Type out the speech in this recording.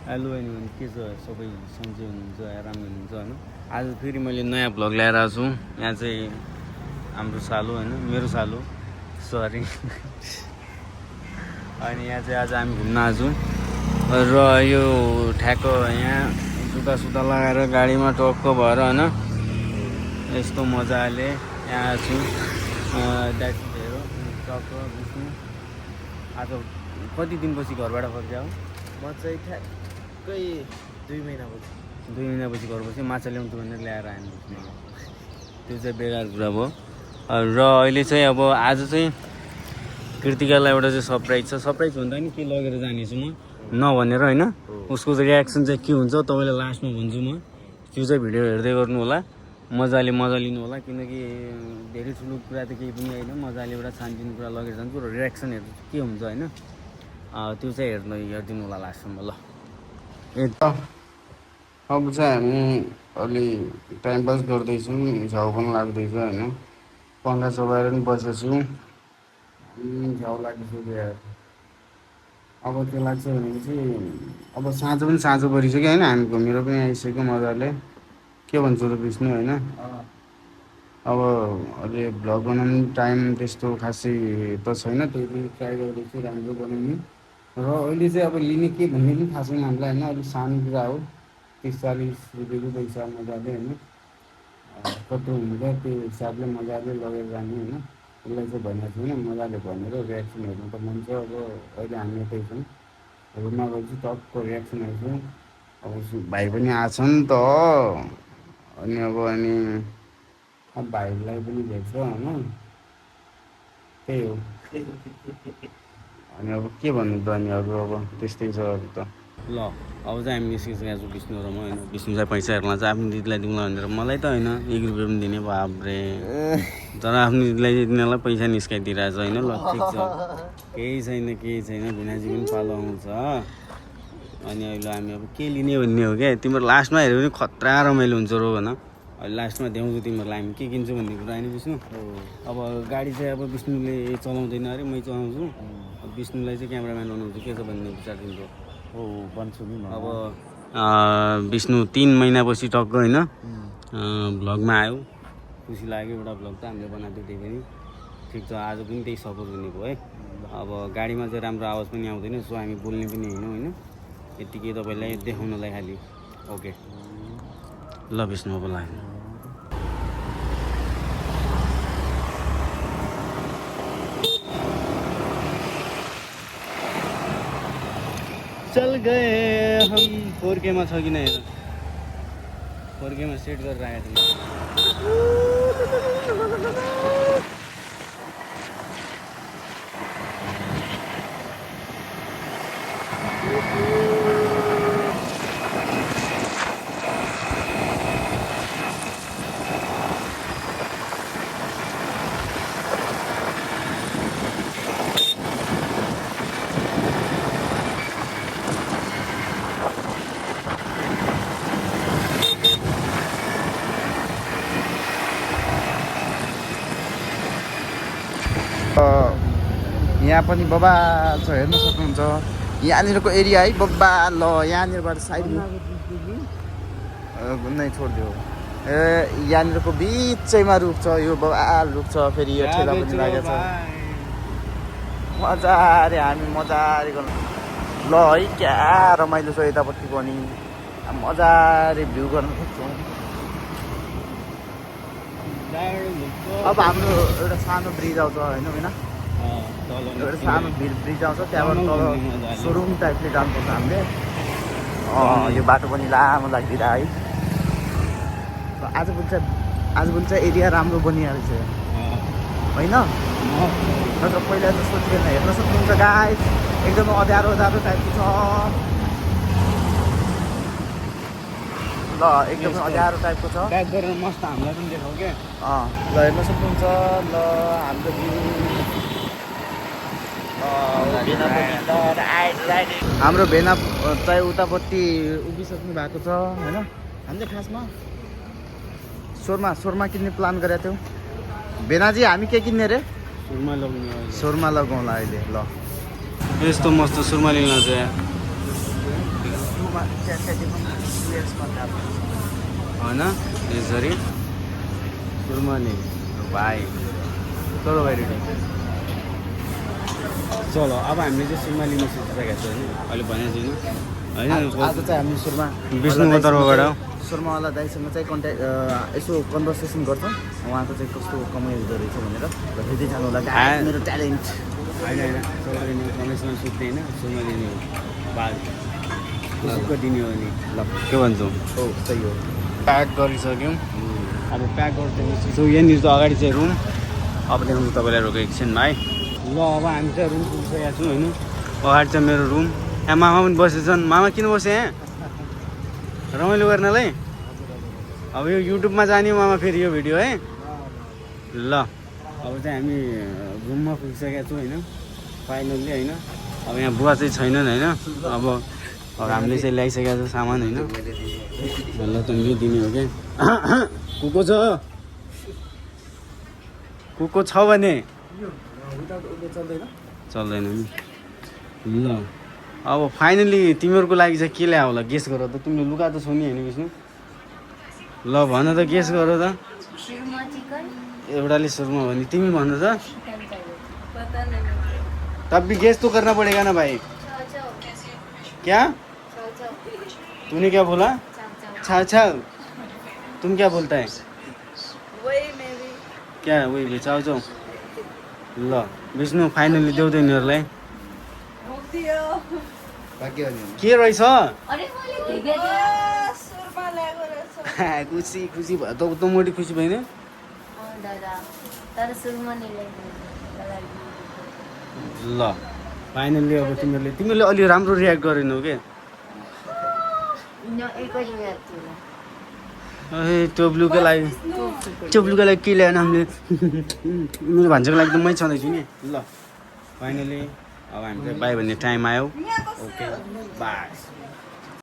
Hello anyone के छ सबै सन्चै हुनुहुन्छ राम्रो हुनुहुन्छ होइन। आज फेरि मैले नयाँ भ्लग ल्याएर आएको छु। यहाँ चाहिँ हाम्रो सालो होइन, मेरो सालो सरी। अनि यहाँ चाहिँ आज हामी घुम्न आएको छौँ र यो ठ्याक्क यहाँ जुत्ता लगाएर गाडीमा टक्क भएर होइन यस्तो मजाले यहाँ छु। द्याट्स हेरो टक्क बुझ्नु। आज कति दिनपछि घरबाट फर्क्या हो? म चाहिँ ठ्याक्कै 2 महिनापछि 2 महिनापछि घर बस्यो। माछा ल्याउँछु भनेर ल्याएर आएन त्यो चाहिँ बेकार कुरा भयो। र अहिले चाहिँ अब आज चाहिँ कृतिकालाई एउटा चाहिँ सरप्राइज छ। सरप्राइज भन्दा नि के लगेर जानेछु म नभनेर होइन। उसको चाहिँ रियाक्सन चाहिँ के हुन्छ तपाईँलाई लास्टमा भन्छु म। त्यो चाहिँ भिडियो हेर्दै गर्नु होला, मजाले मजा लिनु होला, किनकि धेरै ठुलो कुरा त केही पनि होइन। मजाले एउटा सानोतिनो कुरा लगेर जान्छु र रियाक्सनहरू के हुन्छ होइन त्यो चाहिँ हेरिदिनु होला लास्टसम्म। ल अब चाहिँ हामी अलि टाइम पास गर्दैछौँ, झ्याउ पनि लाग्दैछ होइन। पङ्खा चलाएर पनि बसेको छु, झ्याउ लागिसक्यो यार। अब के लाग्छ भने चाहिँ अब साँझ पनि साँझ परिसक्यो होइन। हामी घुमेर पनि आइसक्यो मजाले। के भन्छ त विष्णु होइन। अब अहिले भ्लग बनाउनु टाइम त्यस्तो खासै त छैन, त्यही पनि ट्राई गर्दैछु राम्रो बनाउनु। र अहिले चाहिँ अब लिने के भन्ने पनि थाहा छैन हामीलाई होइन। अलिक सानो कुरा हो, 30-40 रुपियाँको पैसा मजाले होइन कति हुन्छ त्यो हिसाबले मजाले लगेर जाने होइन। उसलाई चाहिँ भनेको छैन, मजाले भनेर रियाक्सन हेर्नु त मन छ। अब अहिले हामी यतै छौँ, रुममा गएपछि टक्क रियाक्सन हेर्छौँ। अब भाइ पनि आएको नि त अनि अब भाइलाई पनि भेट्छ होइन, त्यही हो। अनि अब के भन्नु त अनि अरू अब त्यस्तै छ अरू त। ल अब चाहिँ हामी निस्किसकेको छौँ विष्णु र म होइन। विष्णु चाहिँ पैसाहरूमा चाहिँ आफ्नो दिदीलाई दिउँला भनेर, मलाई त होइन 1 रुपियाँ पनि दिने बाब्रे। तर आफ्नो दिदीलाई चाहिँ तिनीहरूलाई पैसा निस्काइदिइरहेछ होइन। ल ठिक छ, केही छैन भिनाजी पनि पालो आउँछ। अनि अहिले हामी अब के लिने भन्ने हो क्या। तिम्रो लास्टमा हेऱ्यो भने खतरा रमाइलो हुन्छ रो भन। अहिले लास्टमा देखाउँछु तिमीहरूलाई हामी के किन्छौँ भन्ने कुरा होइन विष्णु। अब गाडी चाहिँ अब विष्णुले चलाउँदैन अरे, मै चलाउँछु। अब विष्णुलाई चाहिँ क्यामेराम्यान बनाउँछु, के छ भन्ने विचार तिम्रो? हो भन्छु नि। अब विष्णु 3 महिनापछि टक्क होइन भ्लगमा आयो। खुसी लाग्यो, एउटा भ्लग त हामीले बनाएको थियो। त्यही पनि ठिक छ, आज पनि त्यही सपोर्ट हुने भयो है। अब गाडीमा चाहिँ राम्रो आवाज पनि आउँदैन, सो हामी बोल्ने पनि होइनौँ होइन। यत्तिकै तपाईँलाई देखाउनलाई खालि। ओके ल विष्णु अब लाग्यो। चल गए हम 4K मा छ कि नै हेर, 4K मा सेट गरेर आएको थिएँ। यहाँ पनि बबा छ, हेर्न सक्नुहुन्छ यहाँनिरको एरिया है बब्बा। ल यहाँनिरबाट साइड नै छोडिदियो। यहाँनिरको बिचैमा रुख छ, यो बबा रुख छ। फेरि यो ठेला पनि लागेको छ, मजाले हामी मजाले गर्नु। ल है क्या रमाइलो छ यतापट्टि पनि, मजाले भ्यू गर्न सक्छौँ। अब हाम्रो एउटा सानो ब्रिज आउँछ होइन एउटा सानो ब्रिज आउँछ, त्यहाँबाट तल सोरुम टाइपले जानुपर्छ हामीले। यो बाटो पनि लामो लाग्दिरह है। आजभोलि चाहिँ एरिया राम्रो बनिरहेको छ होइन। नत्र पहिला त सोचिँदैन। हेर्न सक्नुहुन्छ गाइस, एकदमै अँध्यारो टाइपको छ। ल एकदमै अँध्यारो टाइपको छ। ब्याक गरेर मस्त हामीलाई पनि देखाऊ क्या। ल हेर्न सक्नुहुन्छ। ल हाम्रो हाम्रो भेना चाहिँ उतापट्टि उभिसक्नु भएको छ होइन। हामीले खासमा सोरमा किन्ने प्लान गरेको थियौँ। भेनाजी हामी के किन्ने रे? सुरमा लगाउँला अहिले। ल यस्तो मस्त सुरमा लिन चाहिँ सुरमा सुरुमा त्यति पनि US मा काम होइन यसरी सुरुमानी भाइ चलो भाइ रेडी चलो अब हामीले चाहिँ सुरुमा लिन सोचिसकेको छ होइन अहिले भनेको छैन होइन आज चाहिँ हामी सुरुमा विष्णुको तर्फबाट सुरुमावाला दाइसँग चाहिँ कन्ट्याक्ट यसो कन्भर्सेसन गर्छौँ उहाँको चाहिँ कस्तो कमाइ हुँदो रहेछ भनेर र फेरि जानु होला गाइस मेरो ट्यालेन्ट होइन होइन सोह्र दिने कमिसमा सुत्ने होइन सुरुमा दिने हो बाद खुसीको दिने हो नि ल के भन्छौ हो सही हो प्याक गरिसक्यौँ अब प्याक गरिदिनु सो यहाँनिर चाहिँ अगाडि चाहिँ रुम अब देखाउँछु तपाईँलाई रोकेको एकछिनमा है ल अब हामी चाहिँ रुम पुगिसकेका छौँ होइन अगाडि चाहिँ मेरो रुम यहाँ मामा पनि बसेछन् मामा किन बसे यहाँ रमाइलो गर्नलाई अब यो युट्युबमा जाने मामा फेरि यो भिडियो है ल अब चाहिँ हामी रुममा पुगिसकेका छौँ होइन फाइनल्ली होइन अब यहाँ बुवा चाहिँ छैनन् होइन अब हामीले चाहिँ ल्याइसकेका छौँ सामान होइन ल तैँले दिने हो क्या कुको छ कुको छ भने चल्दैन नि ल अब फाइनली तिमीहरूको लागि चाहिँ के ल्यायो होला गेस गर त तिमीले लुगा त छौ नि होइन विष्णु ल भन त गेस गर त एउटाले सुरुमा भने तिमी भन त तब भी गेस तो करना पड़ेगा ना भाई क्या तूने क्या बोला छाव छाव तुम क्या बोलता है क्या वही भी चाउ चाउ ल विष्णु फाइनली देऊ तिनीहरूलाई के रहेछ खुसी खुसी भयो त मोटी खुसी भएन ल फाइनल्ली अब तिमीहरूले अलि राम्रो रियाक्ट गरेनौ के ए त्यो ब्लूको लागि के ल्याएन हामीले मेरो भान्साको लागि त मै छँदैछु नि ल फाइनली अब हामी चाहिँ बाई भन्ने टाइम आयो ओके बाई